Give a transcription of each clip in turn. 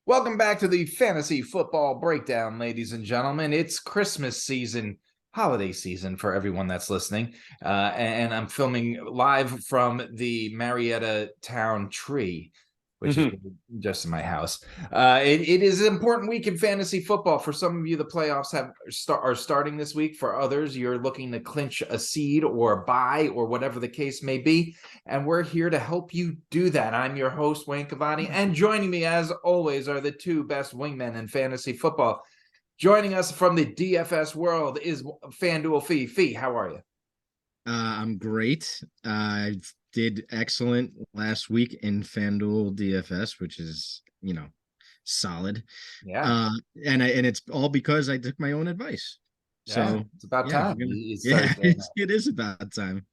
Welcome back to the Fantasy Football Breakdown, ladies and gentlemen. It's Christmas season, holiday season for everyone that's listening. And I'm filming live from the Marietta Town Tree, which is just in my house. It is an important week in fantasy football. For some of you, the playoffs are starting this week. For others, you're looking to clinch a seed or buy or whatever the case may be. And we're here to help you do that. I'm your host, Wayne Cavani. And joining me, as always, are the two best wingmen in fantasy football. Joining us from the DFS world is Fanduel Fee. Fee, how are you? I'm great. I did excellent last week in FanDuel DFS, which is, solid. Yeah. And it's all because I took my own advice. So it's about time. It is about time.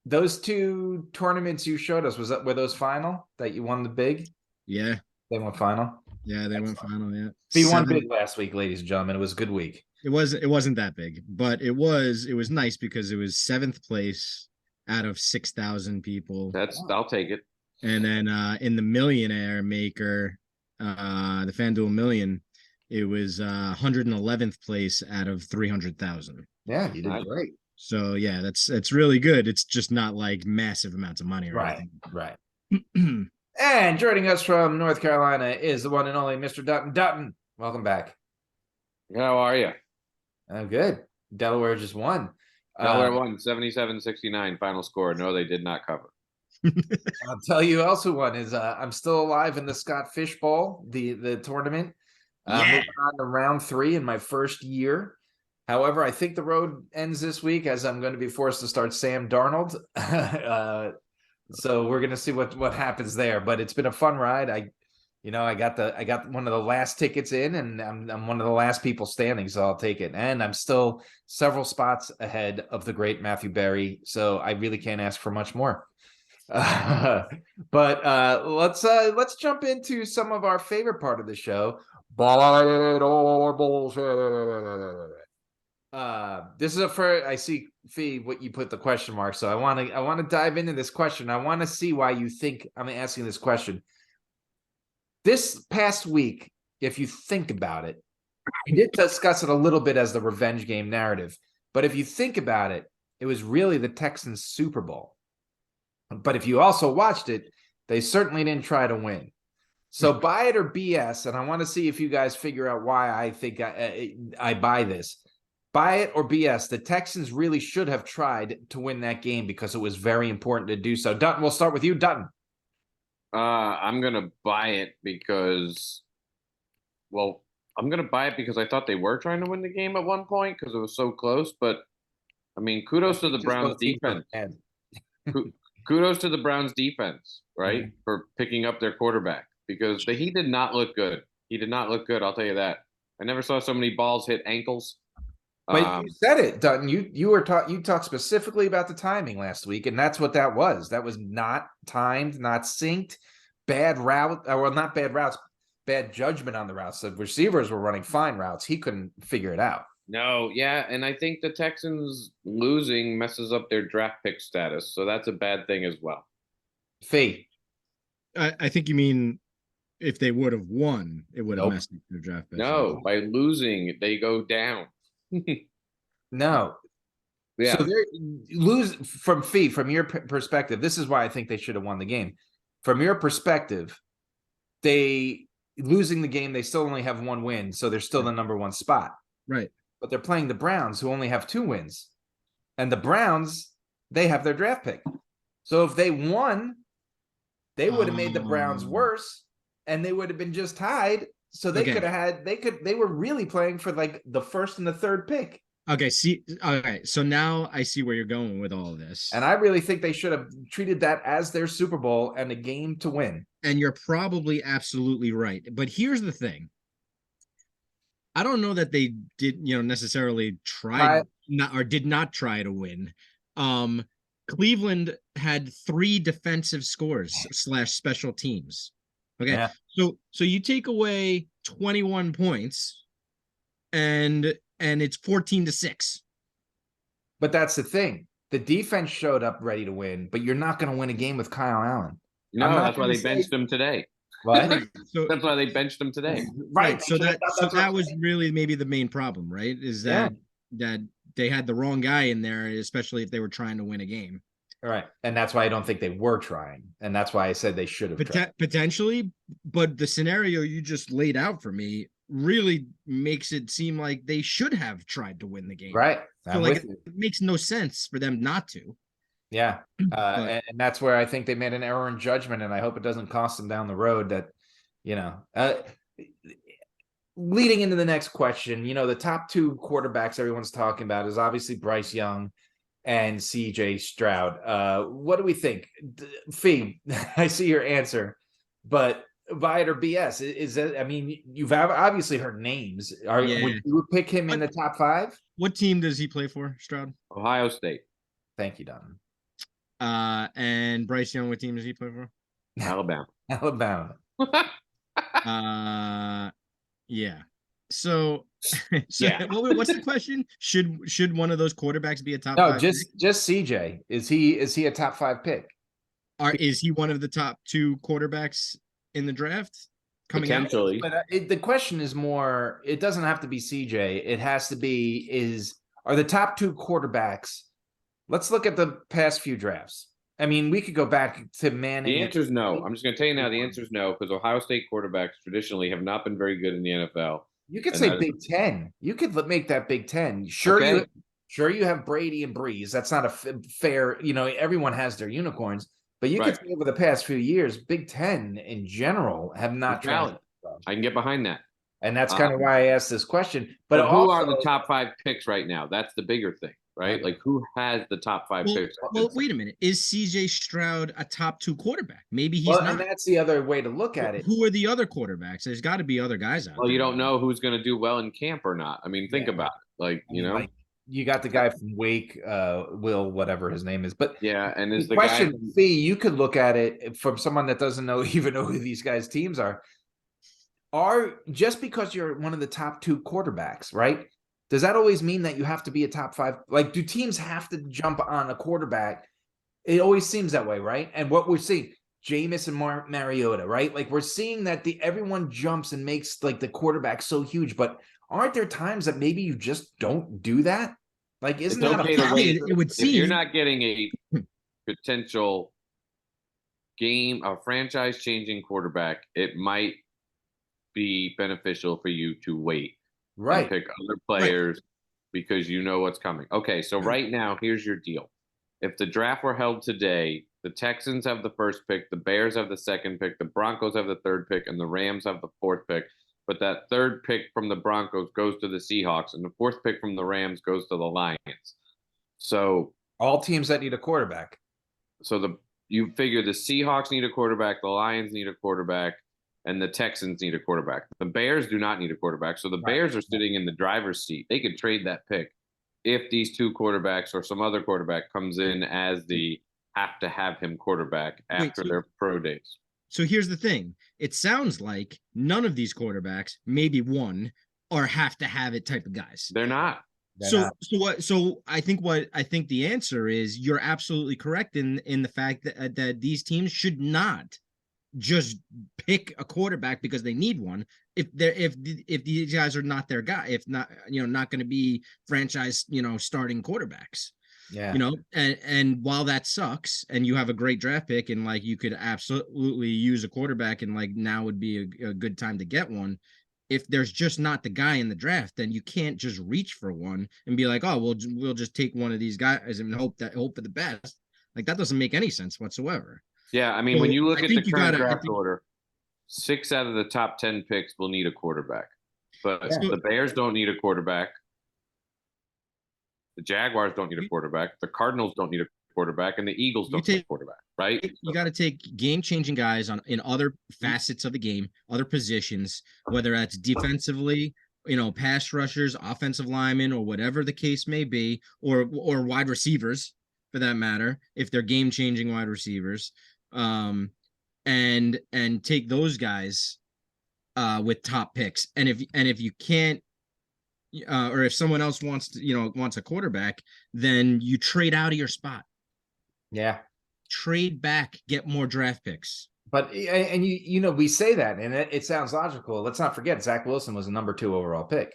Those two tournaments you showed us, were those final that you won the big? Yeah. They went final? Yeah, they went final, yeah. Fee won big last week, ladies and gentlemen. It was a good week. It wasn't that big, but it was nice because it was 7th place out of 6,000 people. I'll take it. And then in the millionaire maker, the FanDuel Million, it was 111th place out of 300,000. Yeah, you did great. So yeah, that's really good. It's just not like massive amounts of money, right? Right. And joining us from North Carolina is the one and only Mr. Dunton. Dunton, welcome back. How are you? I'm good. Delaware just won. Delaware won 77-69 final score. No, they did not cover. I'll tell you else who won is I'm still alive in the Scott Fish Bowl, the tournament. Moving on to round 3 in my first year. However, I think the road ends this week as I'm going to be forced to start Sam Darnold. So we're going to see what happens there. But it's been a fun ride. I got one of the last tickets in, and I'm one of the last people standing, so I'll take it. And I'm still several spots ahead of the great Matthew Berry, so I really can't ask for much more. But let's jump into some of our favorite part of the show. Buy it or bullshit. This is I see, Fee, what you put the question mark. So I want to dive into this question. I want to see why you think I'm asking this question. This past week, if you think about it, we did discuss it a little bit as the revenge game narrative. But if you think about it, it was really the Texans' Super Bowl. But if you also watched it, they certainly didn't try to win. So buy it or BS, and I want to see if you guys figure out why I think I buy this. Buy it or BS. The Texans really should have tried to win that game because it was very important to do so. Dunton, we'll start with you, Dunton. I'm going to buy it because I thought they were trying to win the game at one point because it was so close. But, I mean, kudos to the Browns defense. Kudos to the Browns defense, right, for picking up their quarterback because he did not look good. He did not look good, I'll tell you that. I never saw so many balls hit ankles. But you said it, Dunton. You talked specifically about the timing last week, and that's what that was. That was not timed, not synced, bad route, or not bad routes, bad judgment on the routes. The receivers were running fine routes. He couldn't figure it out. No, yeah, and I think the Texans losing messes up their draft pick status, so that's a bad thing as well. Fee. I think you mean if they would have won, it would have messed up their draft pick. No, by losing, they go down. No. Yeah. So lose from Fee, from your perspective. This is why I think they should have won the game. From your perspective, losing the game, they still only have 1 win, so they're still the number 1 spot. Right. But they're playing the Browns, who only have 2 wins. And the Browns, they have their draft pick. So if they won, they would have made the Browns worse, and they would have been just tied. So they could have they were really playing for like the 1st and the 3rd pick. Okay, so now I see where you're going with all of this. And I really think they should have treated that as their Super Bowl and a game to win. And you're probably absolutely right. But here's the thing. I don't know that they did, necessarily did not try to win. Cleveland had 3 defensive scores / special teams. Okay. Yeah. So you take away 21 points and it's 14-6. But that's the thing. The defense showed up ready to win, but you're not going to win a game with Kyle Allen. No, that's why they benched him today. What? Right. So That's why they benched him today. right. they So should've done that what I'm was saying. really maybe the main problem, right? Is Yeah. that they had the wrong guy in there, especially if they were trying to win a game. All right. And that's why I don't think they were trying. And that's why I said they should have tried. Potentially, but the scenario you just laid out for me really makes it seem like they should have tried to win the game. Right. So I'm like with you. it makes no sense for them not to. Yeah. But And that's where I think they made an error in judgment. And I hope it doesn't cost them down the road that, leading into the next question, the top two quarterbacks everyone's talking about is obviously Bryce Young and CJ Stroud. What do we think? Fee, I see your answer, but buy it or BS? Is that, I mean, you've obviously heard names. Would you pick him in the top five? What team does he play for, Stroud? Ohio State. Thank you, Dunton. And Bryce Young, what team does he play for? Alabama. Alabama. Yeah. So, Yeah. what's the question? Should one of those quarterbacks be a top No, five just CJ. Is he a top five pick? Is he one of the top two quarterbacks in the draft coming out? Potentially. But the question is more, it doesn't have to be CJ. It has to be, are the top two quarterbacks, let's look at the past few drafts. I mean, we could go back to Manning. The answer is no. I'm just going to tell you now, the answer is no, because Ohio State quarterbacks traditionally have not been very good in the NFL. You could say Big Ten. You could make that Big Ten. Sure, Okay. you have Brady and Breeze. That's not a fair, everyone has their unicorns. But you could say over the past few years, Big Ten in general have not tried. I can get behind that. And that's kind of why I asked this question. But But who also, are the top five picks right now? That's the bigger thing, right? Like who has the top five picks? Well, wait a minute. Is CJ Stroud a top two quarterback? Maybe he's not. And that's the other way to look at it. Who are the other quarterbacks? There's got to be other guys out there. Well, you don't know who's going to do well in camp or not. I mean, think about it. Like, Like, you got the guy from Wake, Will, whatever his name is. But yeah, and is the question, guy Fee, you could look at it from someone that doesn't even know who these guys' teams are. Just because you're one of the top two quarterbacks, right? Does that always mean that you have to be a top five? Like, do teams have to jump on a quarterback? It always seems that way, right? And what we're seeing, Jameis and Mariota, right? Like, we're seeing that everyone jumps and makes like the quarterback so huge, but aren't there times that maybe you just don't do that? Like, isn't it's that okay to wait? It would seem If you're not getting a potential a franchise-changing quarterback, it might be beneficial for you to wait. Right. And pick other players because you know what's coming. Okay, so right now, here's your deal. If the draft were held today, the Texans have the first pick, the Bears have the second pick, the Broncos have the third pick, and the Rams have the fourth pick. But that third pick from the Broncos goes to the Seahawks, and the fourth pick from the Rams goes to the Lions. So all teams that need a quarterback. So you figure the Seahawks need a quarterback, the Lions need a quarterback, and the Texans need a quarterback. The Bears do not need a quarterback. So the Bears are sitting in the driver's seat. They could trade that pick if these two quarterbacks or some other quarterback comes in as the have to have him quarterback after their pro days. So here's the thing. It sounds like none of these quarterbacks, maybe one, are have to have it type of guys. They're not. So I think the answer is you're absolutely correct in the fact that these teams should not just pick a quarterback because they need one if these guys are not their guy, if not not going to be franchise starting quarterbacks. And while that sucks and you have a great draft pick and like you could absolutely use a quarterback and like now would be a good time to get one, if there's just not the guy in the draft, then you can't just reach for one and be like, oh, we'll just take one of these guys and hope for the best. Like that doesn't make any sense whatsoever. Yeah, I mean, when you look at the current draft order, 6 out of the top 10 picks will need a quarterback. But the Bears don't need a quarterback. The Jaguars don't need a quarterback. The Cardinals don't need a quarterback, and the Eagles don't need a quarterback, right? You got to take game-changing guys in other facets of the game, other positions, whether that's defensively, pass rushers, offensive linemen, or whatever the case may be, or wide receivers for that matter, if they're game-changing wide receivers. And take those guys with top picks. And if you can't, or if someone else wants a quarterback, then you trade out of your spot. Yeah. Trade back, get more draft picks. But and you know, we say that and it sounds logical. Let's not forget Zach Wilson was a number 2 overall pick,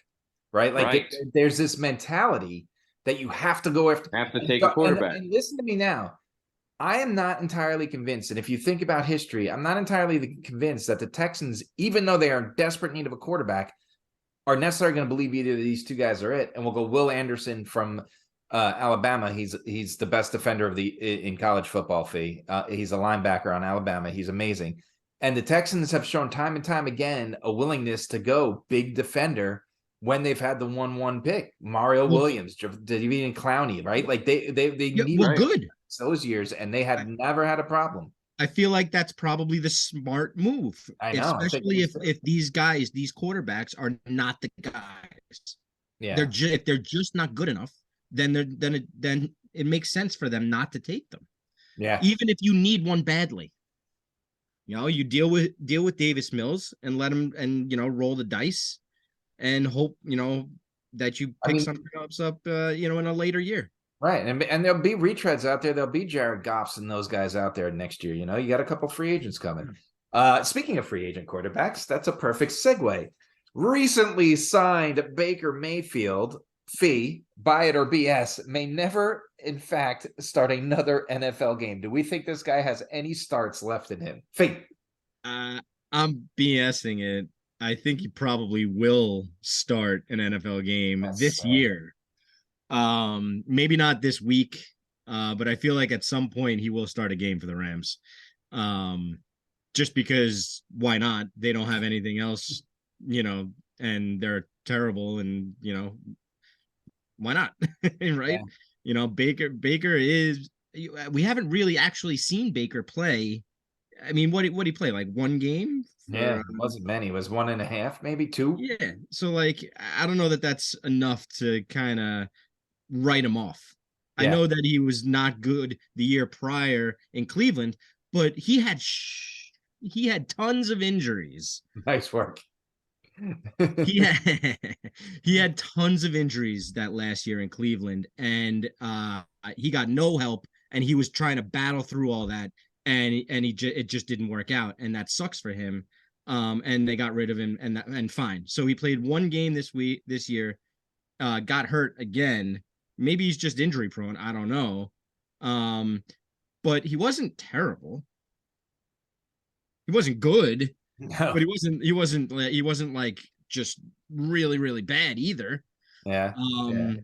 right? Like Right. there's this mentality that you have to go after. Have to take a quarterback. And listen to me now. I am not entirely convinced, and if you think about history, I'm not entirely convinced that the Texans, even though they are in desperate need of a quarterback, are necessarily going to believe either of these two guys are it. And we'll go Will Anderson from Alabama. He's the best defender in college football. Fee. He's a linebacker on Alabama. He's amazing. And the Texans have shown time and time again a willingness to go big defender when they've had the 1-1 pick. Mario Williams, Jadeveon Clowney, right? Like they need good those years, and they had never had a problem. I feel like that's probably the smart move. I know, especially if these guys, these quarterbacks, are not the guys. Yeah, if they're just not good enough, then it makes sense for them not to take them. Yeah, even if you need one badly, you deal with Davis Mills and let him and roll the dice and hope that you pick something else up in a later year. Right, and there'll be retreads out there. There'll be Jared Goffs and those guys out there next year. You got a couple free agents coming. Speaking of free agent quarterbacks, that's a perfect segue. Recently signed Baker Mayfield, Fee, buy it or BS, may never, in fact, start another NFL game. Do we think this guy has any starts left in him? Fee. I'm BSing it. I think he probably will start an NFL game this year. Maybe not this week, but I feel like at some point he will start a game for the Rams. Just because why not? They don't have anything else, and they're terrible, and why not? Right? Yeah. Baker is, we haven't really actually seen Baker play. I mean, what did he play? Like one game? It wasn't many. It was 1.5, maybe 2. Yeah. So like, I don't know that that's enough to kind of write him off. Yeah. I know that he was not good the year prior in Cleveland, but he had tons of injuries. Nice work. he had tons of injuries that last year in Cleveland, and he got no help, and he was trying to battle through all that, and it just didn't work out, and that sucks for him. And they got rid of him, and fine. So he played one game this year, got hurt again. Maybe he's just injury prone. I don't know. But he wasn't terrible. He wasn't good. No. But he wasn't like just really, really bad either. Yeah.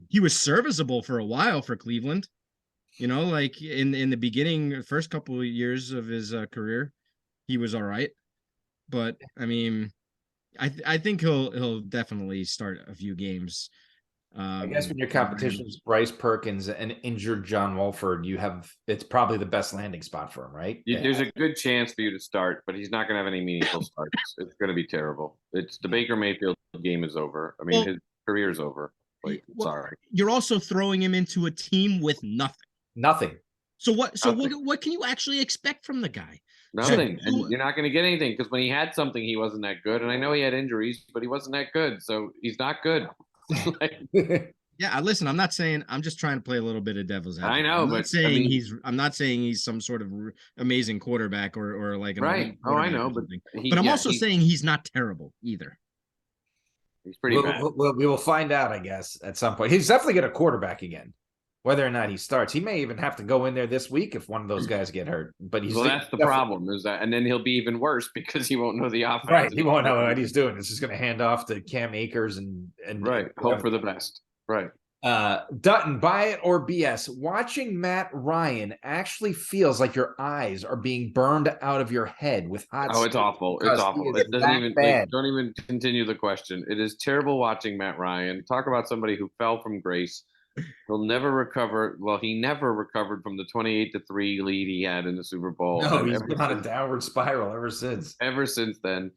He was serviceable for a while for Cleveland. Like in the beginning, first couple of years of his career, he was all right. But I mean, I think he'll definitely start a few games. I guess when your competition is Bryce Perkins and injured John Wolford, it's probably the best landing spot for him, right? There's a good chance for you to start, but he's not going to have any meaningful starts. It's going to be terrible. It's the Baker Mayfield game is over. I mean, his career's over. Like, sorry. You're also throwing him into a team with nothing. So what can you actually expect from the guy? Nothing. And you're not going to get anything because when he had something, he wasn't that good. And I know he had injuries, but he wasn't that good. So he's not good. Yeah, listen, I'm not saying, I'm just trying to play a little bit of devil's advocate. I know, I'm not saying he's some sort of amazing quarterback or like an right. Oh, I know, but I'm also saying he's not terrible either. He's pretty bad. We will find out, I guess, at some point. He's definitely going to quarterback again. Whether or not he starts, he may even have to go in there this week if one of those guys get hurt. But that's the problem, is that, and then he'll be even worse because he won't know the offense. Right, he won't know what he's doing. It's just going to hand off to Cam Akers and right. Hope for the best. Right. Dunton, buy it or BS. Watching Matt Ryan actually feels like your eyes are being burned out of your head with hot. Oh, it's awful. It's awful. It doesn't even don't even continue the question. It is terrible watching Matt Ryan. Talk about somebody who fell from grace. He'll never recover. Well, he never recovered from the 28-3 lead he had in the Super Bowl. No, he's been on a downward spiral ever since. Ever since then.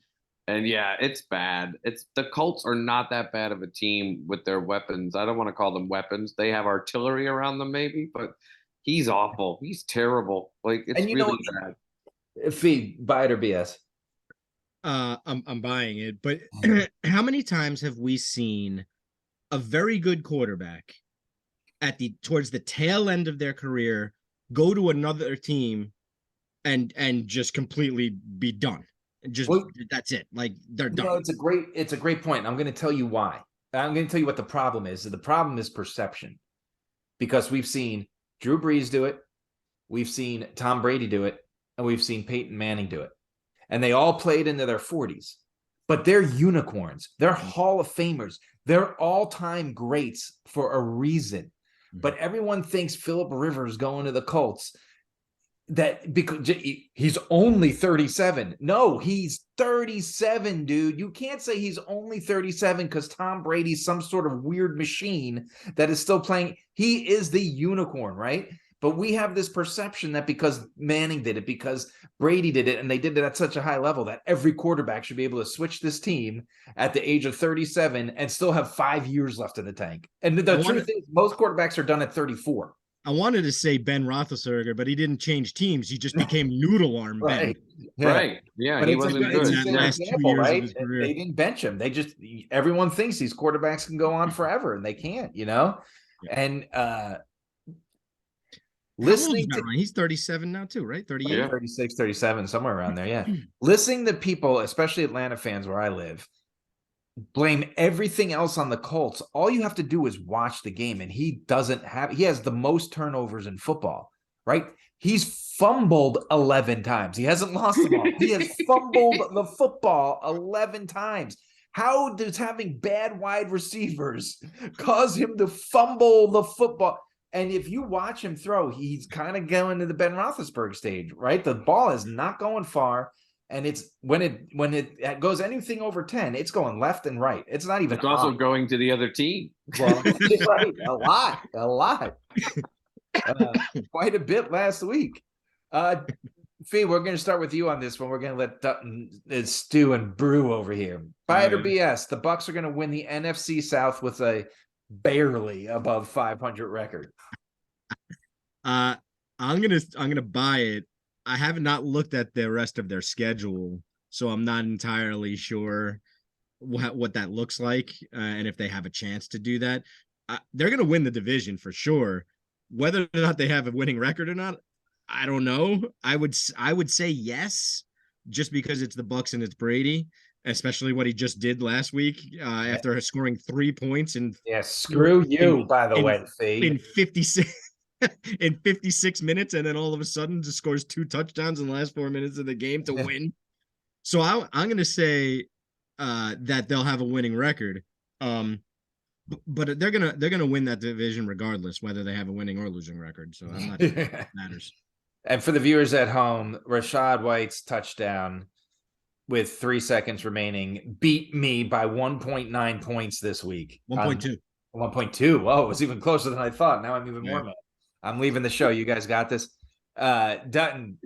And yeah, it's bad. The Colts are not that bad of a team with their weapons. I don't want to call them weapons. They have artillery around them, maybe, but he's awful. He's terrible. Like, it's really bad. Fee, buy it or BS? I'm buying it. But how many times have we seen a very good quarterback towards the tail end of their career go to another team and just completely be done. Just that's it. Like they're done. It's a great point. I'm going to tell you why. I'm going to tell you what the problem is. The problem is perception, because we've seen Drew Brees do it, we've seen Tom Brady do it, and we've seen Peyton Manning do it, and they all played into their 40s. But they're unicorns. They're Hall of Famers. They're all-time greats for a reason. But everyone thinks Phillip Rivers going to the Colts, that because he's only 37. No, he's 37, dude. You can't say he's only 37 because Tom Brady's some sort of weird machine that is still playing. He is the unicorn, right? But we have this perception that because Manning did it, because Brady did it, and they did it at such a high level, that every quarterback should be able to switch this team at the age of 37 and still have 5 years left in the tank. And the truth is, most quarterbacks are done at 34. I wanted to say Ben Roethlisberger, but he didn't change teams. He just became noodle arm Ben. Right. Yeah, but he wasn't good. It's an example, right? They didn't bench him. They just, everyone thinks these quarterbacks can go on forever, and they can't, Yeah. And listening to, he's 37 now too, right? 38, 36, 37, somewhere around there. Yeah. Listening to people, especially Atlanta fans where I live, blame everything else on the Colts. All you have to do is watch the game, and he has the most turnovers in football, right? He's fumbled 11 times. He hasn't lost the ball. He has fumbled the football 11 times. How does having bad wide receivers cause him to fumble the football? And if you watch him throw, he's kind of going to the Ben Roethlisberger stage, right? The ball is not going far. And it's when it goes anything over 10, it's going left and right. It's not even. It's also going to the other team. Well, right, a lot, quite a bit last week. Fee, we're going to start with you on this one. We're going to let Dunton stew and brew over here. Buy it or BS. The Bucs are going to win the NFC South with a barely above 500 record. I'm gonna buy it. I have not looked at the rest of their schedule, so I'm not entirely sure what that looks like, and if they have a chance to do that. They're going to win the division for sure. Whether or not they have a winning record or not, I don't know. I would say yes, just because it's the Bucs and it's Brady, especially what he just did last week after scoring 3 points in. Yeah, screw you, by the way, Fee. In 56. In 56 minutes, and then all of a sudden just scores 2 touchdowns in the last 4 minutes of the game to win. So I'm going to say that they'll have a winning record, but they're gonna win that division regardless, whether they have a winning or losing record. So I'm not sure it matters. And for the viewers at home, Rachaad White's touchdown with 3 seconds remaining beat me by 1.9 points this week. 1.2. 1.2. Oh, it was even closer than I thought. Now I'm even more mad. I'm leaving the show. You guys got this. Dutton,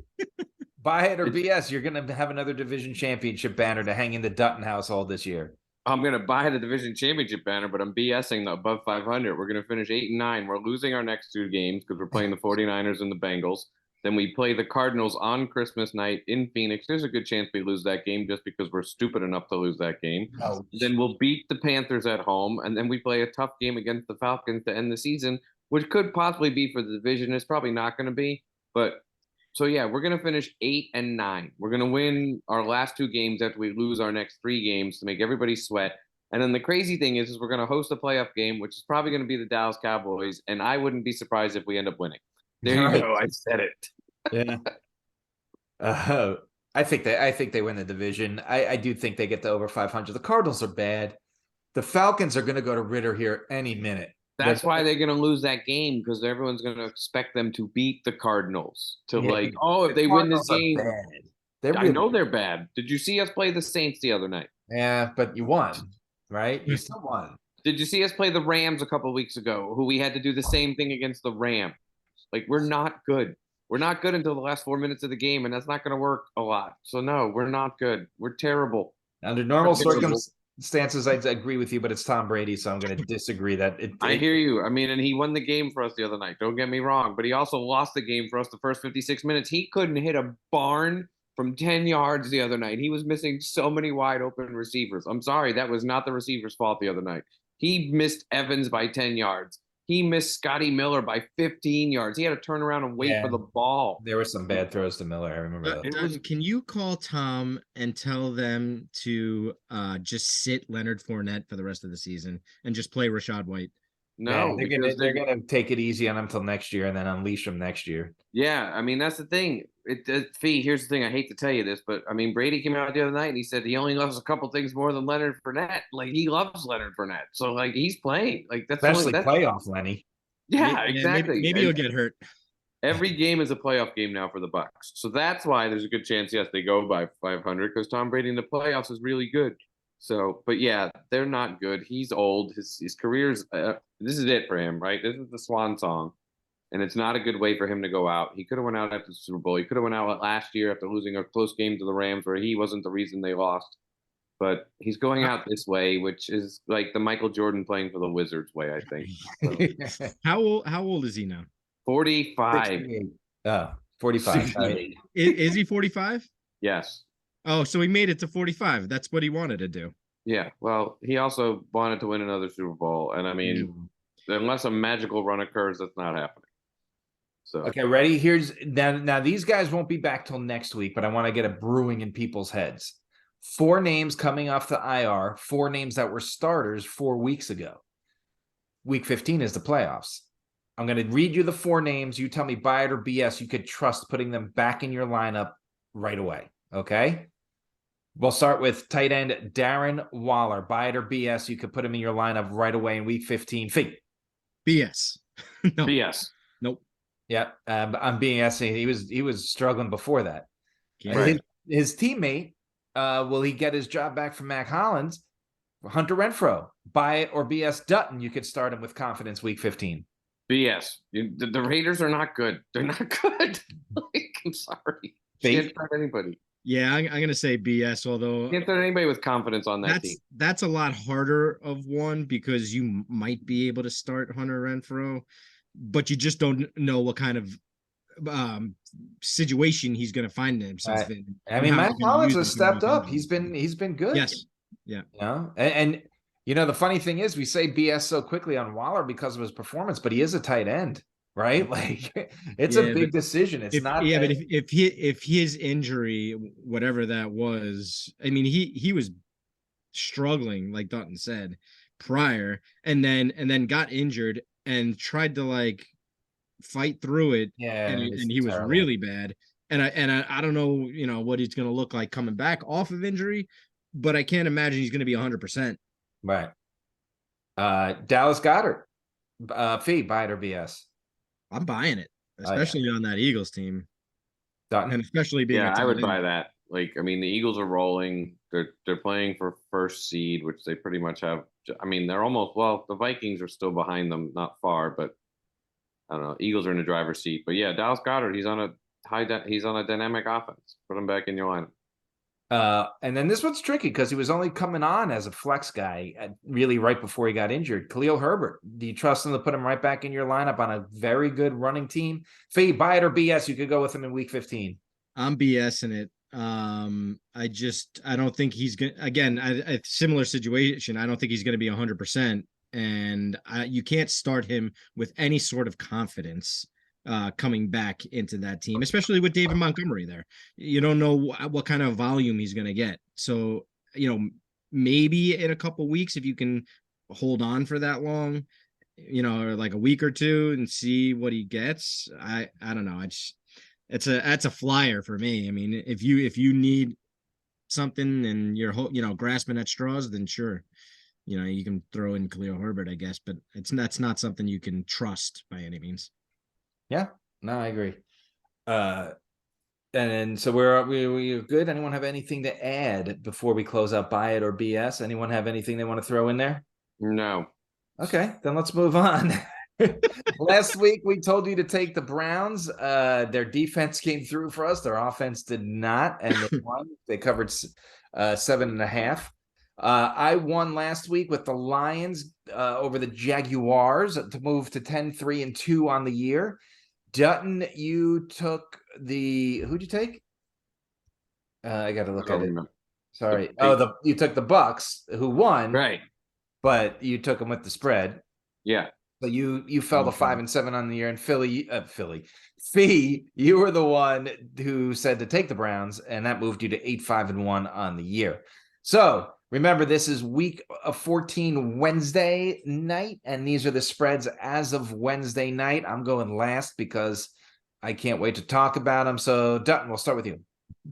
buy it or BS. You're going to have another division championship banner to hang in the Dutton household this year. I'm going to buy the division championship banner, but I'm BSing the above 500. We're going to finish 8-9. We're losing our next 2 games because we're playing the 49ers and the Bengals. Then we play the Cardinals on Christmas night in Phoenix. There's a good chance we lose that game just because we're stupid enough to lose that game. Oh. Then we'll beat the Panthers at home, and then we play a tough game against the Falcons to end the season, which could possibly be for the division. It's probably not going to be. But so, yeah, we're going to finish 8-9. We're going to win our last 2 games after we lose our next 3 games to make everybody sweat. And then the crazy thing is we're going to host a playoff game, which is probably going to be the Dallas Cowboys, and I wouldn't be surprised if we end up winning. There you go. I said it. Yeah. I think they win the division. I do think they get to over 500. The Cardinals are bad. The Falcons are going to go to Ritter here any minute. That's why they're going to lose that game, because everyone's going to expect them to beat the Cardinals. If they win this game. I know they're bad. Did you see us play the Saints the other night? Yeah, but you won, right? You still won. Did you see us play the Rams a couple of weeks ago, who we had to do the same thing against the Rams? Like, we're not good. We're not good until the last 4 minutes of the game, and that's not going to work a lot. So, no, we're not good. We're terrible. Under normal circumstances, I'd agree with you, but it's Tom Brady, so I'm going to disagree that I hear you. I mean, and he won the game for us the other night. Don't get me wrong, but he also lost the game for us the first 56 minutes. He couldn't hit a barn from 10 yards the other night. He was missing so many wide open receivers. I'm sorry, that was not the receiver's fault the other night. He missed Evans by 10 yards. He missed Scotty Miller by 15 yards. He had to turn around and wait for the ball. There were some bad throws to Miller. I remember that. Dutton, can you call Tom and tell them to just sit Leonard Fournette for the rest of the season and just play Rashad White? No, yeah, they're gonna take it easy on him till next year and then unleash him next year. Yeah, I mean that's the thing. Fee, here's the thing. I hate to tell you this, but I mean Brady came out the other night and he said he only loves a couple things more than Leonard Fournette. Like he loves Leonard Fournette, so like he's playing. Like that's Especially playoff Lenny. Yeah, exactly. Maybe he'll get hurt. Every game is a playoff game now for the Bucks, so that's why there's a good chance. Yes, they go by 500 because Tom Brady in the playoffs is really good. So, but yeah, they're not good. He's old. His career's this is it for him, right? This is the swan song, and it's not a good way for him to go out. He could have went out after the Super Bowl. He could have went out last year after losing a close game to the Rams, where he wasn't the reason they lost. But he's going out this way, which is like the Michael Jordan playing for the Wizards way, I think. So. How old is he now? 45. 45. Is he 45? Yes. Oh, so he made it to 45. That's what he wanted to do. Yeah. Well, he also wanted to win another Super Bowl. And I mean, unless a magical run occurs, that's not happening. So okay, ready? Here's now these guys won't be back till next week, but I want to get a brewing in people's heads. 4 names coming off the IR, 4 names that were starters 4 weeks ago. Week 15 is the playoffs. I'm going to read you the 4 names. You tell me buy it or BS. You could trust putting them back in your lineup right away. Okay. We'll start with tight end Darren Waller. Buy it or BS. You could put him in your lineup right away in week 15. Fee. BS. No. BS. Nope. Yeah. I'm BSing. He was struggling before that. Right. His teammate, will he get his job back from Mac Hollins? Hunter Renfrow. Buy it or BS. Dunton. You could start him with confidence week 15. BS. The Raiders are not good. They're not good. Like, I'm sorry. Can't start anybody. Yeah, I'm going to say BS, although can't start anybody with confidence on that team. That's a lot harder of one because you might be able to start Hunter Renfrow, but you just don't know what kind of situation he's going to find himself in. I mean, Matt Collins has stepped up. He's been good. Yes. Yeah. You know? And you know, the funny thing is we say BS so quickly on Waller because of his performance, but he is a tight end, right? Like it's a big decision. It's not. Yeah, but if his injury, whatever that was, I mean, he was struggling, like Dunton said, prior, and then got injured and tried to like fight through it. Yeah, and he was really bad. And I don't know, you know, what he's going to look like coming back off of injury, but I can't imagine he's going to be 100%. Right. Dallas Goedert. Fee, buy it or BS. I'm buying it, especially on that Eagles team. Dutton. And especially being I would buy that. Like, I mean, the Eagles are rolling. They're playing for first seed, which they pretty much have. I mean, they're almost, well, the Vikings are still behind them, not far, but I don't know. Eagles are in the driver's seat. But yeah, Dallas Goedert, he's on a dynamic offense. Put him back in your lineup. And then this one's tricky because he was only coming on as a flex guy really right before he got injured. Khalil Herbert. Do you trust him to put him right back in your lineup on a very good running team? Fee, buy it or BS. You could go with him in week 15. I'm BSing it. I don't think he's going to, again, a similar situation. I don't think he's going to be 100%. And you can't start him with any sort of confidence coming back into that team, especially with David Montgomery there. You don't know what kind of volume he's going to get. So, you know, maybe in a couple weeks, if you can hold on for that long, you know, or like a week or two and see what he gets. I don't know. That's a flyer for me. I mean, if you need something and you're, you know, grasping at straws, then sure, you know, you can throw in Khalil Herbert, I guess, but that's not something you can trust by any means. Yeah, no, I agree. And so we're good. Anyone have anything to add before we close out buy it or BS? Anyone have anything they want to throw in there? No. Okay, then let's move on. Last week we told you to take the Browns. Their defense came through for us. Their offense did not, and they won. They covered 7.5. I won last week with the Lions over the Jaguars to move to 10-3-2 on the year. Dutton, you took who'd you take? I got to look at it. Sorry. You took the Bucks, who won. Right. But you took them with the spread. Yeah. So you fell to 5-7 on the year, and Fee, you were the one who said to take the Browns, and that moved you to 8-5-1 on the year. So remember, this is week of 14 Wednesday night, and these are the spreads as of Wednesday night. I'm going last because I can't wait to talk about them. So Dunton, we'll start with you.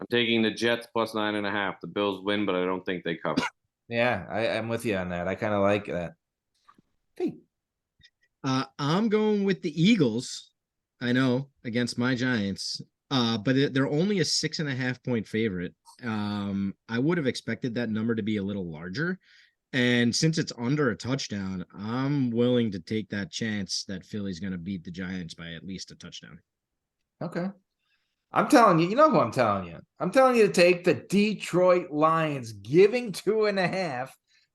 I'm taking the Jets plus 9.5. The Bills win, but I don't think they cover. Yeah, I'm with you on that. I kind of like that. Fee. I'm going with the Eagles. I know, against my Giants. But they're only a 6.5-point favorite. I would have expected that number to be a little larger. And since it's under a touchdown, I'm willing to take that chance that Philly's going to beat the Giants by at least a touchdown. Okay. I'm telling you, you know who I'm telling you? I'm telling you to take the Detroit Lions, giving 2.5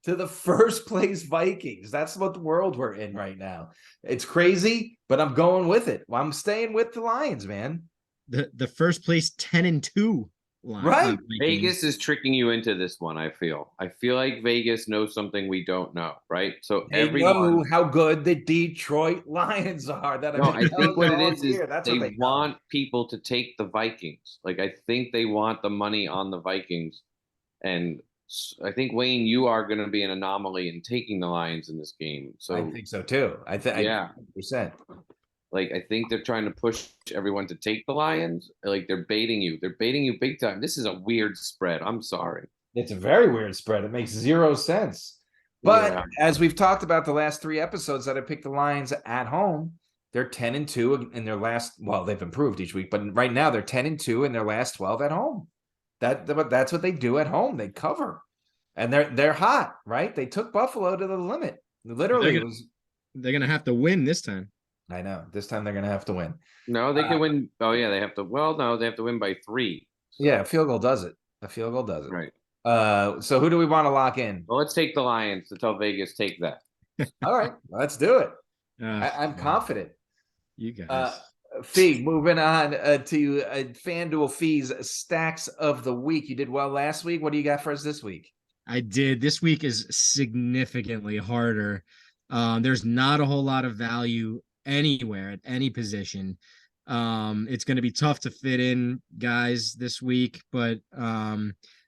to the first place Vikings. That's what the world we're in right now. It's crazy, but I'm going with it. I'm staying with the Lions, man. The first place 10-2 line. Right. Vegas is tricking you into this one, I feel. I feel like Vegas knows something we don't know, right? So They know how good the Detroit Lions are. That No, I think what it is that's they what they want people to take the Vikings. Like, I think they want the money on the Vikings. And I think, Wayne, you are going to be an anomaly in taking the Lions in this game. So I think so too. Yeah. 100%. Like, I think they're trying to push everyone to take the Lions. Like, they're baiting you. They're baiting you big time. This is a weird spread. I'm sorry. It's a very weird spread. It makes zero sense. But as we've talked about the last 3 episodes that I picked the Lions at home, they're 10-2 in their last. Well, they've improved each week, but right now they're 10-2 in their last 12 at home. That's what they do at home. They cover, and they're hot, right? They took Buffalo to the limit. Literally, they're gonna have to win this time. I know. This time they're gonna have to win. No, they can win. Oh yeah, they have to. Well, no, they have to win by 3. So. Yeah, a field goal does it. A field goal does it. Right. So who do we want to lock in? Well, let's take the Lions to tell Vegas take that. All right, let's do it. I'm confident. You guys. Fee, moving on to Fanduel Fee's stacks of the week. You did well last week. What do you got for us this week? I did. This week is significantly harder. There's not a whole lot of value anywhere at any position. It's going to be tough to fit in guys this week, but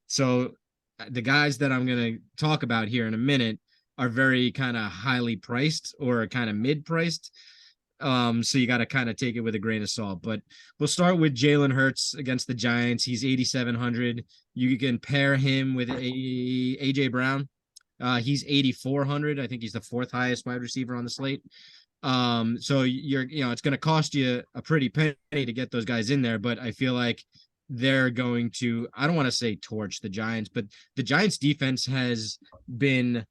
so the guys that I'm going to talk about here in a minute are very kind of highly priced or kind of mid-priced. So you got to kind of take it with a grain of salt, but we'll start with Jalen Hurts against the Giants. He's 8,700. You can pair him with AJ Brown. He's 8,400. I think he's the 4th highest wide receiver on the slate. So it's going to cost you a pretty penny to get those guys in there, but I feel like they're going to, I don't want to say torch the Giants, but the Giants defense has been,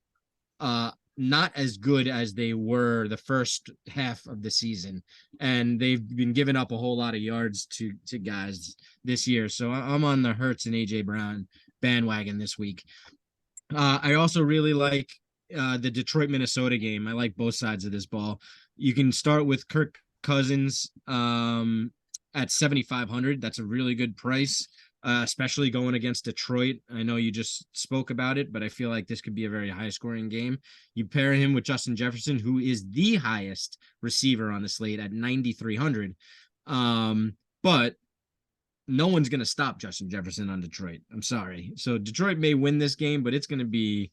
not as good as they were the first half of the season, and they've been giving up a whole lot of yards to guys this year. So I'm on the Hurts and AJ Brown bandwagon this week. I also really like the Detroit Minnesota game. I like both sides of this ball. You can start with Kirk Cousins at 7,500. That's a really good price. Especially going against Detroit. I know you just spoke about it, but I feel like this could be a very high-scoring game. You pair him with Justin Jefferson, who is the highest receiver on the slate at 9,300. But no one's going to stop Justin Jefferson on Detroit. I'm sorry. So Detroit may win this game, but it's going to be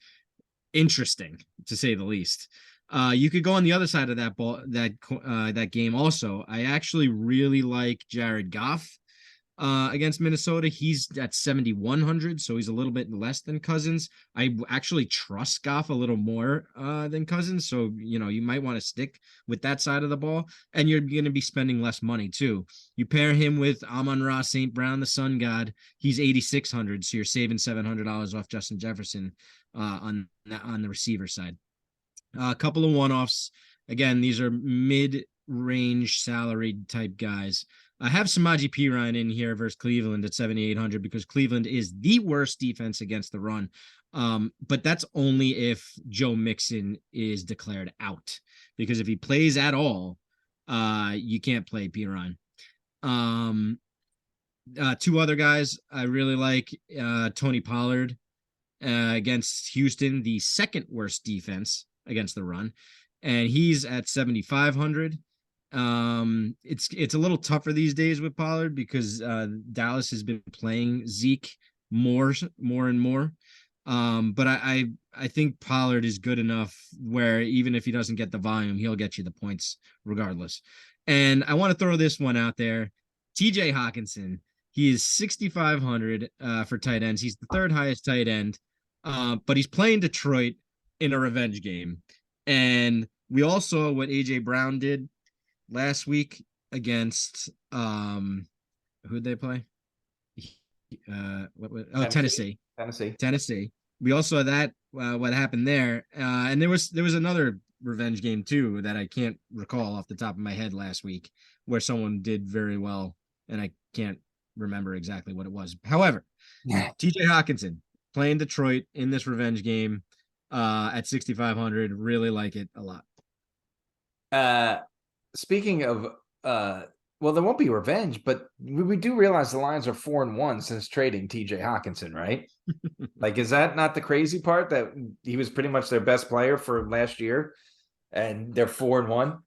interesting, to say the least. You could go on the other side of that ball, that game also. I actually really like Jared Goff. Against Minnesota, he's at 7,100, so he's a little bit less than Cousins. I actually trust Goff a little more than Cousins, so you might want to stick with that side of the ball, and you're going to be spending less money too. You pair him with Amon-Ra St. Brown, the Sun God. He's 8,600, so you're saving $700 off Justin Jefferson on the receiver side. A couple of one-offs. Again, these are mid-range salaried type guys. I have Samaje Perine in here versus Cleveland at 7,800 because Cleveland is the worst defense against the run. But that's only if Joe Mixon is declared out, because if he plays at all, you can't play Perine. 2 other guys I really like, Tony Pollard against Houston, the 2nd worst defense against the run. and he's at 7,500. It's a little tougher these days with Pollard because Dallas has been playing Zeke more and more. But I think Pollard is good enough where even if he doesn't get the volume, he'll get you the points regardless. And I want to throw this one out there. TJ Hawkinson, he is 6,500 for tight ends. He's the third highest tight end, but he's playing Detroit in a revenge game. And we all saw what AJ Brown did last week against who'd they play? Tennessee. Tennessee. We all saw that what happened there. And there was another revenge game too that I can't recall off the top of my head last week where someone did very well and I can't remember exactly what it was. However, TJ Hawkinson playing Detroit in this revenge game at 6,500, really like it a lot. Speaking of well, there won't be revenge, but we do realize the Lions are 4-1 since trading TJ Hawkinson, right? Like, is that not the crazy part that he was pretty much their best player for last year and they're 4-1?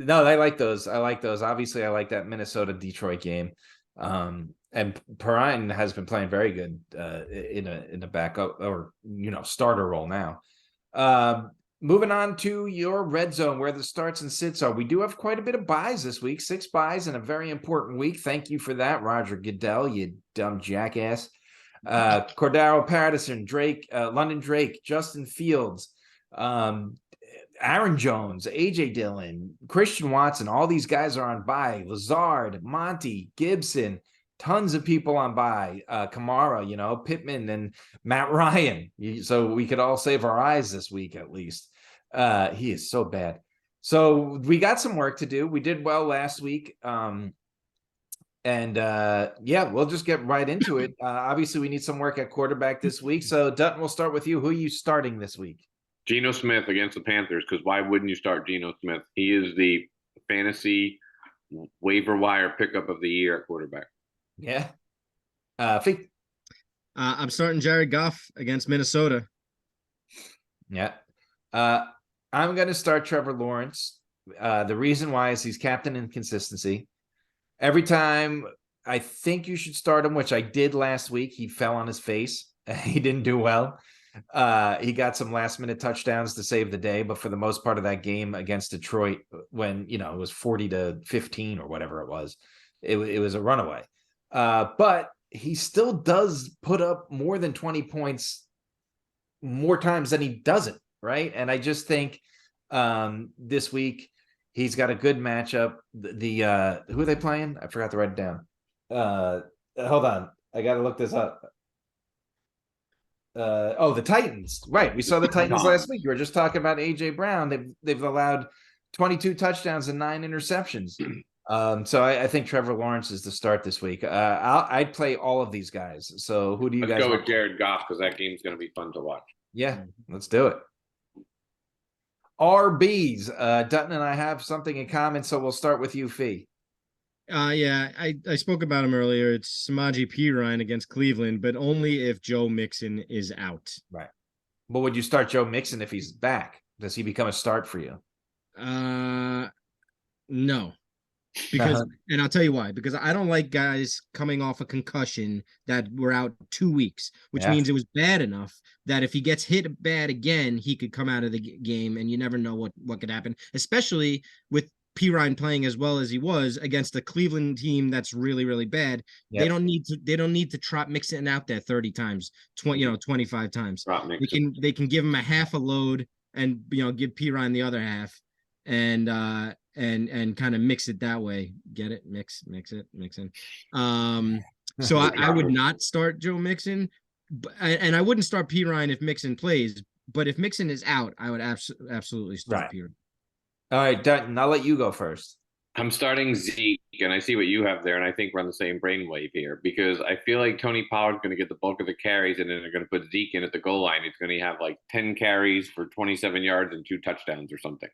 No, I like those. Obviously, I like that Minnesota Detroit game. And Perrine has been playing very good in a backup or starter role now. Moving on to your red zone where the starts and sits are. We do have quite a bit of buys this week, 6 buys in a very important week. Thank you for that, Roger Goodell, you dumb jackass. Cordero Patterson, Drake, London Drake, Justin Fields, Aaron Jones, AJ Dillon, Christian Watson. All these guys are on bye. Lazard, Monty, Gibson, tons of people on bye. Kamara, Pittman and Matt Ryan. So we could all save our eyes this week at least. He is so bad. So we got some work to do. We did well last week. We'll just get right into it. Obviously, we need some work at quarterback this week. So Dunton, we'll start with you. Who are you starting this week? Geno Smith against the Panthers, because why wouldn't you start Geno Smith? He is the fantasy waiver wire pickup of the year at quarterback. Yeah. I'm starting Jared Goff against Minnesota. Yeah. I'm going to start Trevor Lawrence. The reason why is he's captain in consistency. Every time I think you should start him, which I did last week, he fell on his face. He didn't do well. He got some last minute touchdowns to save the day, but for the most part of that game against Detroit, when it was 40-15 or whatever it was a runaway. But he still does put up more than 20 points more times than he doesn't, right? And I just think this week he's got a good matchup. The who are they playing? I forgot to write it down. Hold on, I got to look this up. The Titans. Right. We saw the Titans last week. You were just talking about AJ Brown. They've allowed 22 touchdowns and 9 interceptions. So I think Trevor Lawrence is the start this week. I'd play all of these guys. So who do you guys go with Jared Goff, because that game's going to be fun to watch. Yeah, let's do it. RBs. Dutton and I have something in common, so we'll start with you, Fee. I spoke about him earlier. It's Samaje Perine against Cleveland, but only if Joe Mixon is out. Right. But would you start Joe Mixon if he's back? Does he become a start for you? No. Because and I'll tell you why. Because I don't like guys coming off a concussion that were out 2 weeks, which means it was bad enough that if he gets hit bad again, he could come out of the game, and you never know what could happen, especially with Perine playing as well as he was against a Cleveland team that's really, really bad. Yep. They don't need to trot Mixon out there 30 times, 25 times. They can give him a half a load and give Perine the other half and kind of mix it that way. Get it? Mix in. So I would not start Joe Mixon, and I wouldn't start Perine if Mixon plays. But if Mixon is out, I would absolutely start Perine. All right, Dunton, I'll let you go first. I'm starting Zeke, and I see what you have there, and I think we're on the same brainwave here, because I feel like Tony Pollard's going to get the bulk of the carries, and then they're going to put Zeke in at the goal line. He's going to have like 10 carries for 27 yards and 2 touchdowns or something.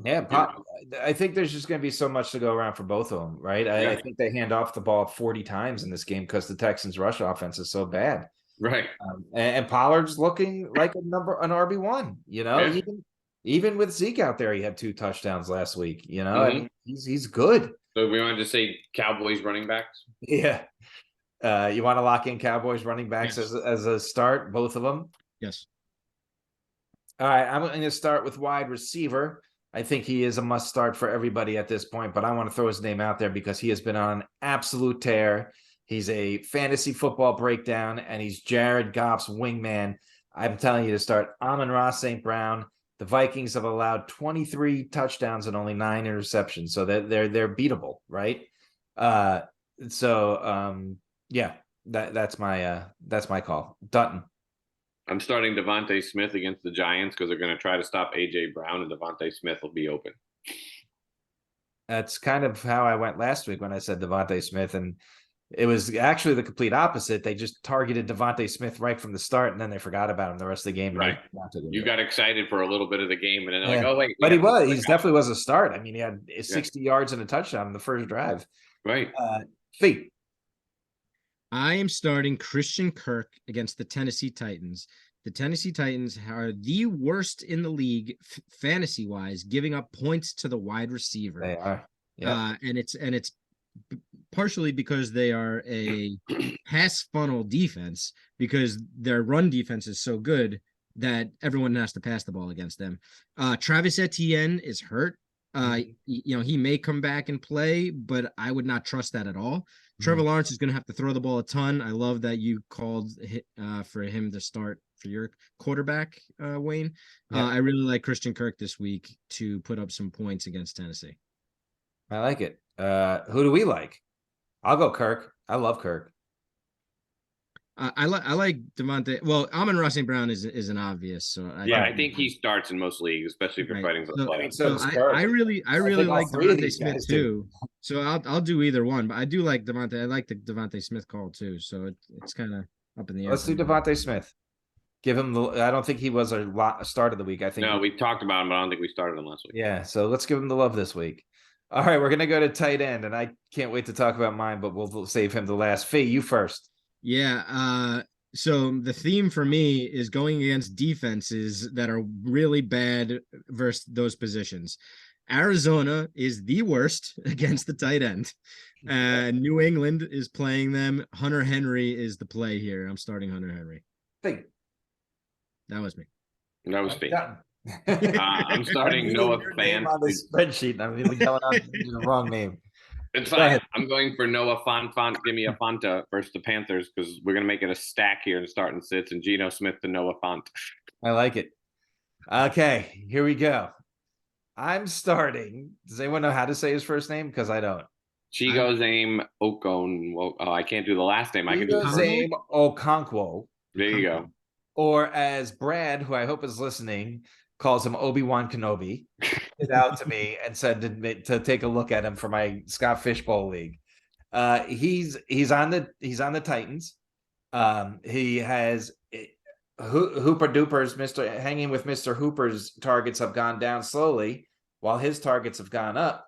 I think there's just going to be so much to go around for both of them, right? I think they hand off the ball 40 times in this game because the Texans' rush offense is so bad. Right. And Pollard's looking like an RB1. You know, Yeah. even with Zeke out there, he had 2 touchdowns last week. You know, I Mhm. mean, he's good. So we wanted to say Cowboys running backs. Yeah. You want to lock in Cowboys running backs Yes. as a start, both of them? Yes. All right, I'm going to start with wide receiver. I think he is a must start for everybody at this point, but I want to throw his name out there because he has been on an absolute tear. He's a fantasy football breakdown, and he's Jared Goff's wingman. I'm telling you to start Amon-Ra St. Brown. The Vikings have allowed 23 touchdowns and only 9 interceptions, so they're beatable, right? Yeah, that's my call. Dunton. I'm starting Devontae Smith against the Giants because they're going to try to stop AJ Brown, and Devontae Smith will be open. That's kind of how I went last week when I said Devontae Smith, and it was actually the complete opposite. They just targeted Devontae Smith right from the start, and then they forgot about him the rest of the game. Right. You got excited for a little bit of the game, and then like, oh wait, but he definitely was a start. I mean, he had 60 yards and a touchdown in the first drive. Right. Fee. I am starting Christian Kirk against the Tennessee Titans. The Tennessee Titans are the worst in the league fantasy wise, giving up points to the wide receiver. They are. Yeah. And it's partially because they are a pass funnel defense, because their run defense is so good that everyone has to pass the ball against them. Travis Etienne is hurt. He may come back and play, but I would not trust that at all. Trevor Lawrence is going to have to throw the ball a ton. I love that you called for him to start for your quarterback, Wayne. I really like Christian Kirk this week to put up some points against Tennessee. I like it. Who do we like? I'll go Kirk. I love Kirk. I like Devontae. Well, Amon-Ra St. Brown is an obvious. So I think he starts in most leagues, especially if you're fighting for the playoffs. So I really like Devontae Smith too. So I'll do either one, but I do like Devontae. I like the Devontae Smith call too. So it's kind of up in the air. Let's do Devontae Smith. Give him I don't think he was a start of the week. I think we talked about him, but I don't think we started him last week. Yeah, so let's give him the love this week. All right, we're gonna go to tight end, and I can't wait to talk about mine, but we'll save him the last. Fee, you first. Yeah. So the theme for me is going against defenses that are really bad versus those positions. Arizona is the worst against the tight end. New England is playing them. Hunter Henry is the play here. I'm starting Hunter Henry. Fee. That was me. That was Fee. I'm starting Noah Fant on the spreadsheet. I'm really going on the wrong name. It's fine. I'm going for Noah Fant. Give me a Fanta versus the Panthers because we're gonna make it a stack here and starting sits and Geno Smith to Noah Fant. I like it. Okay, here we go. I'm starting. Does anyone know how to say his first name? Because I don't. Chigoziem Okon. Well, I can't do the last name. I can do Chigoziem Okonkwo. There you go. Or as Brad, who I hope is listening, calls him Obi-Wan Kenobi, it out to me and said to take a look at him for my Scott Fishbowl league. He's on the Titans. He has Hooper Duper's hanging with Mr. Hooper's targets have gone down slowly while his targets have gone up.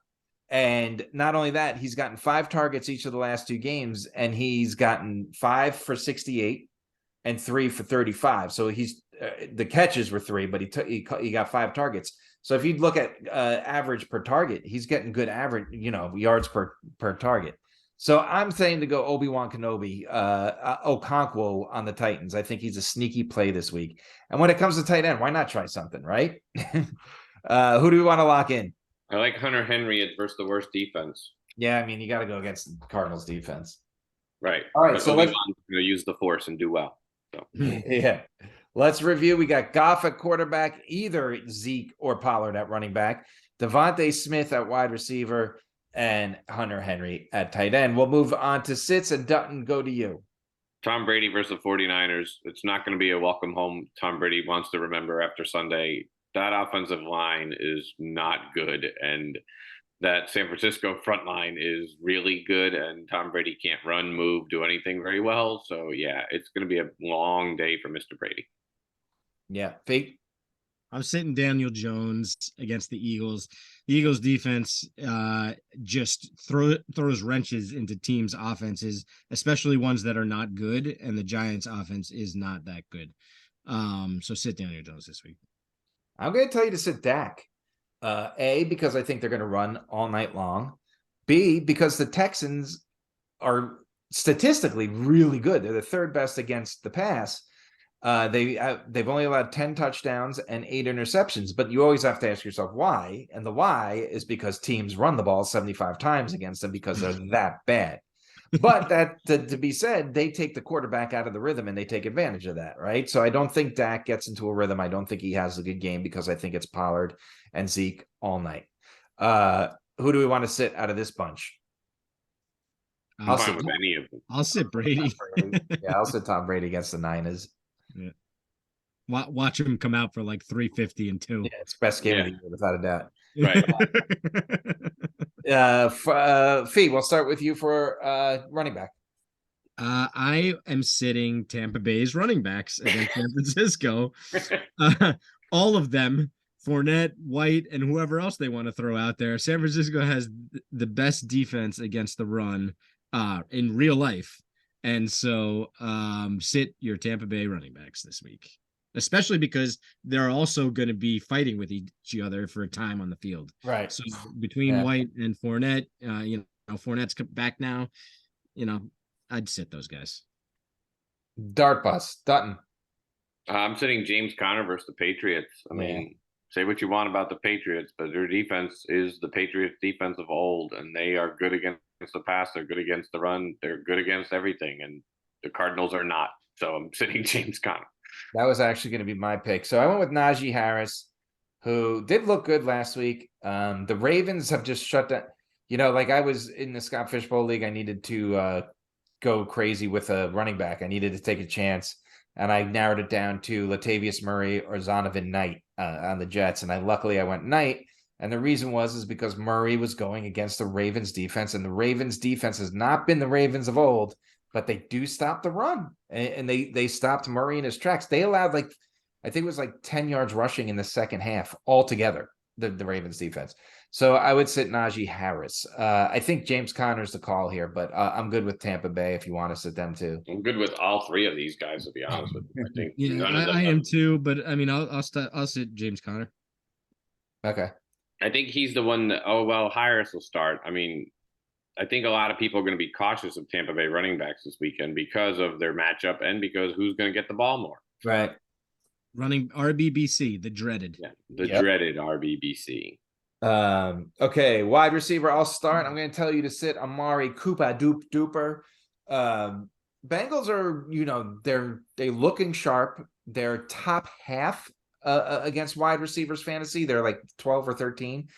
And not only that, he's gotten 5 targets each of the last 2 games, and he's gotten 5 for 68 and 3 for 35. So he's the catches were 3, but he got 5 targets. So if you look at average per target, he's getting good average, yards per target. So I'm saying to go Obi-Wan Kenobi, Okonkwo on the Titans. I think he's a sneaky play this week. And when it comes to tight end, why not try something, right? Who do we want to lock in? I like Hunter Henry versus the worst defense. Yeah, I mean, you got to go against the Cardinals defense. Right. All right, so let's use the force and do well. So. Yeah. Let's review. We got Goff at quarterback, either Zeke or Pollard at running back, Devontae Smith at wide receiver, and Hunter Henry at tight end. We'll move on to sits, and Dunton, go to you. Tom Brady versus the 49ers. It's not going to be a welcome home. Tom Brady wants to remember after Sunday. That offensive line is not good, and that San Francisco front line is really good, and Tom Brady can't run, move, do anything very well. So, yeah, it's going to be a long day for Mr. Brady. Yeah. Fake. I'm sitting Daniel Jones against the Eagles. Eagles defense just throws wrenches into teams' offenses, especially ones that are not good, and the Giants' offense is not that good. So sit Daniel Jones this week. I'm going to tell you to sit Dak. A, because I think they're going to run all night long. B, because the Texans are statistically really good. They're the third best against the pass. They've only allowed 10 touchdowns and 8 interceptions, but you always have to ask yourself why. And the why is because teams run the ball 75 times against them because they're that bad. But that to be said, they take the quarterback out of the rhythm and they take advantage of that, right? So I don't think Dak gets into a rhythm. I don't think he has a good game because I think it's Pollard and Zeke all night. Who do we want to sit out of this bunch? I'm fine with any of them. I'll sit Brady. Yeah, I'll sit Tom Brady against the Niners. Yeah. Watch him come out for like 350 and 2. Yeah, it's best game of the year without a doubt. Right. Fee, we'll start with you for running back. I am sitting Tampa Bay's running backs against San Francisco. All of them, Fournette, White, and whoever else they want to throw out there. San Francisco has the best defense against the run in real life. And so sit your Tampa Bay running backs this week, especially because they're also going to be fighting with each other for time on the field. Right. So between White and Fournette, Fournette's back now, I'd sit those guys. Dart bus, Dunton. I'm sitting James Conner versus the Patriots. I mean, say what you want about the Patriots, but their defense is the Patriots defense of old, and they are good against the pass. They're good against the run. They're good against everything, and the Cardinals are not. So I'm sitting James Conner. That was actually going to be my pick. So I went with Najee Harris, who did look good last week. The Ravens have just shut down. Like I was in the Scott Fishbowl League, I needed to go crazy with a running back. I needed to take a chance, and I narrowed it down to Latavius Murray or Zonovan Knight on the Jets. And luckily I went Knight. And the reason is because Murray was going against the Ravens defense, and the Ravens defense has not been the Ravens of old, but they do stop the run, and they stopped Murray in his tracks. They allowed I think it was 10 yards rushing in the second half altogether, the Ravens defense. So I would sit Najee Harris. I think James Conner's the call here, but I'm good with Tampa Bay if you want to sit them too. I'm good with all three of these guys, to be honest with you. I think I am too, but I mean, I'll sit James Conner. Okay. I think he's the one that, Harris will start. I mean, I think a lot of people are going to be cautious of Tampa Bay running backs this weekend because of their matchup and because who's going to get the ball more. Right. Running RBBC, the dreaded. Yeah, dreaded RBBC. Okay, wide receiver, I'll start. I'm going to tell you to sit Amari Cooper Duper. Bengals are, they're looking sharp. They're top half against wide receivers fantasy. They're like 12 or 13.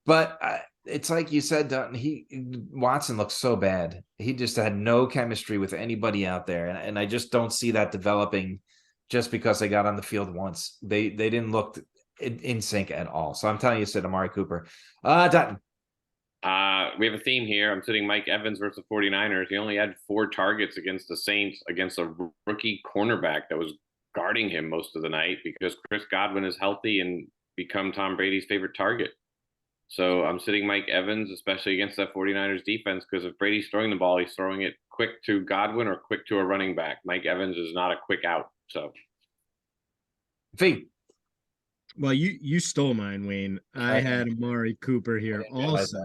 But it's like you said, Dunton, Watson looks so bad. He just had no chemistry with anybody out there. And I just don't see that developing just because they got on the field once. They didn't look in sync at all. So I'm telling you, sit Amari Cooper. Dunton. We have a theme here. I'm sitting Mike Evans versus the 49ers. He only had 4 targets against the Saints against a rookie cornerback that was guarding him most of the night because Chris Godwin is healthy and become Tom Brady's favorite target. So I'm sitting Mike Evans, especially against that 49ers defense, because if Brady's throwing the ball, he's throwing it quick to Godwin or quick to a running back. Mike Evans is not a quick out. So, Fee. Well, you stole mine, Wayne. I had Amari Cooper here also.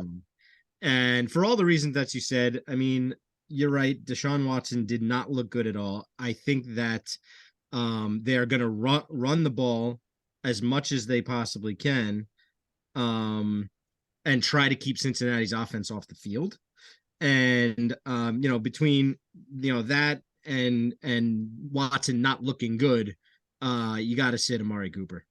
And for all the reasons that you said, I mean, you're right. Deshaun Watson did not look good at all. I think that they are going to run the ball as much as they possibly can and try to keep Cincinnati's offense off the field. And, between, that and Watson not looking good, you got to sit Amari Cooper.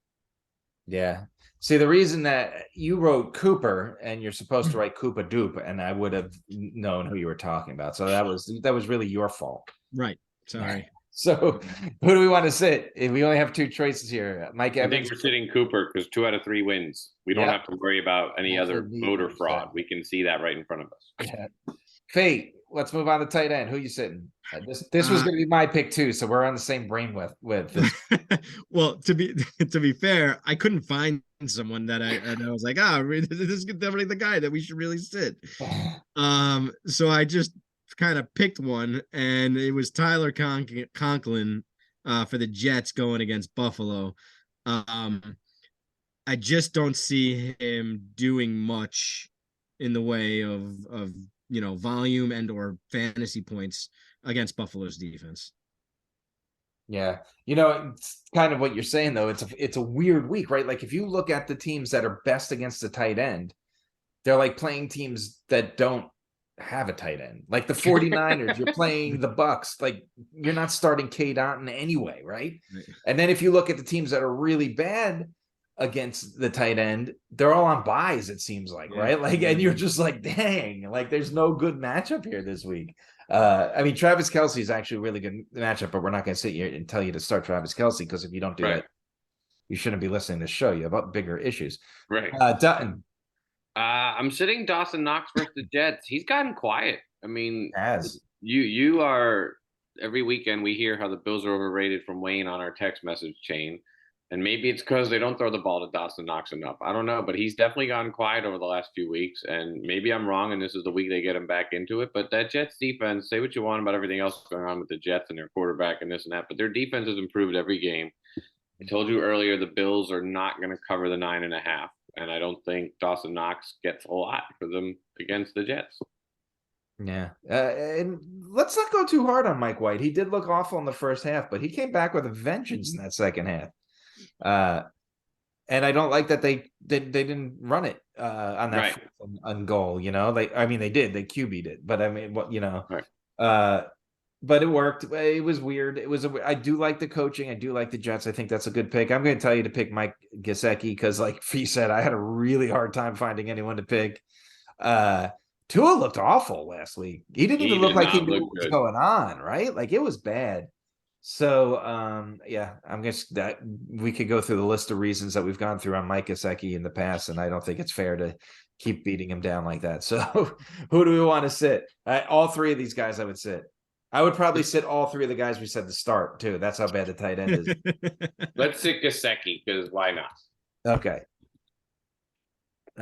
Yeah. See, the reason that you wrote Cooper and you're supposed to write Cooper Dupe, and I would have known who you were talking about. So that was really your fault. Right. Sorry. So who do we want to sit? We only have 2 choices here. Mike Evans. I think we're sitting Cooper because 2 out of 3 wins. We don't have to worry about any other voter fraud. We can see that right in front of us. Yeah. Fate, let's move on to tight end. Who you sitting? This was going to be my pick too, so we're on the same brain with this. Well, to be fair, I couldn't find someone that I was like, this is definitely the guy that we should really sit. So I just kind of picked one, and it was Tyler Conklin for the Jets going against Buffalo. I just don't see him doing much in the way of volume and or fantasy points against Buffalo's defense. Yeah, it's kind of what you're saying though. It's a weird week, right? Like if you look at the teams that are best against the tight end, they're like playing teams that don't have a tight end. Like the 49ers, you're playing the Bucks. Like you're not starting K. Dunton anyway, right? And then if you look at the teams that are really bad against the tight end, they're all on buys, it seems like, right? Like, and you're just like, dang, like there's no good matchup here this week. I mean, Travis Kelce is actually a really good matchup, but we're not going to sit here and tell you to start Travis Kelce because if you don't do that, you shouldn't be listening to the show. You have bigger issues. Right. Dutton. I'm sitting Dawson Knox versus the Jets. He's gotten quiet. I mean, As you are every weekend we hear how the Bills are overrated from Wayne on our text message chain. And maybe it's because they don't throw the ball to Dawson Knox enough. I don't know, but he's definitely gotten quiet over the last few weeks. And maybe I'm wrong, and this is the week they get him back into it. But that Jets defense, say what you want about everything else going on with the Jets and their quarterback and this and that, but their defense has improved every game. I told you earlier the Bills are not going to cover the 9.5. And I don't think Dawson Knox gets a lot for them against the Jets. Yeah. And let's not go too hard on Mike White. He did look awful in the first half, but he came back with a vengeance in that second half. And I don't like that they didn't run it on that on goal, they did, they QB'd it, but I mean, but it worked. It was weird. I do like the coaching. I do like the Jets. I think that's a good pick. I'm going to tell you to pick Mike Gesicki because, like Fee said, I had a really hard time finding anyone to pick. Tua looked awful last week. He didn't even look like he knew what was going on, right? Like it was bad. So, I'm guess that we could go through the list of reasons that we've gone through on Mike Gesicki in the past, and I don't think it's fair to keep beating him down like that. So, who do we want to sit? All three of these guys, I would sit. I would probably sit all three of the guys we said to start too. That's how bad the tight end is. Let's sit Gesicki because why not? Okay.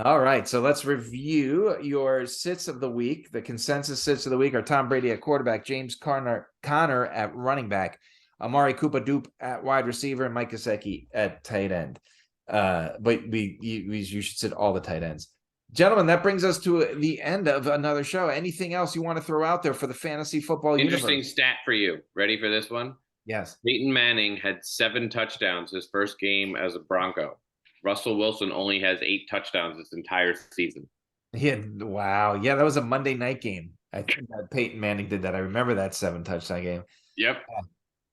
All right, so let's review your sits of the week. The consensus sits of the week are Tom Brady at quarterback, James Conner at running back, Amari Cooper-Dupe at wide receiver, and Mike Gesicki at tight end. But you should sit all the tight ends. Gentlemen, that brings us to the end of another show. Anything else you want to throw out there for the fantasy football Interesting stat for you. Ready for this one? Yes. Peyton Manning had 7 touchdowns his first game as a Bronco. Russell Wilson only has 8 touchdowns this entire season. Wow. Yeah, that was a Monday night game. I think Peyton Manning did that. I remember that 7 touchdown game. Yep.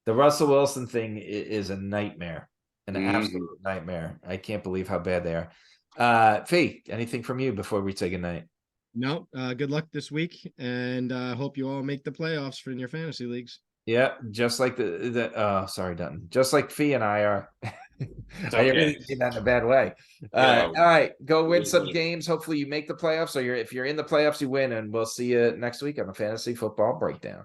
The Russell Wilson thing is a nightmare, an absolute nightmare. I can't believe how bad they are. Fee, anything from you before we say goodnight? No, good luck this week, and hope you all make the playoffs for in your fantasy leagues. Yeah, just like sorry, Dunton. Just like Fee and I are. I didn't really mean that in a bad way. All right, go win some games. Hopefully you make the playoffs, or if you're in the playoffs, you win, and we'll see you next week on the Fantasy Football Breakdown.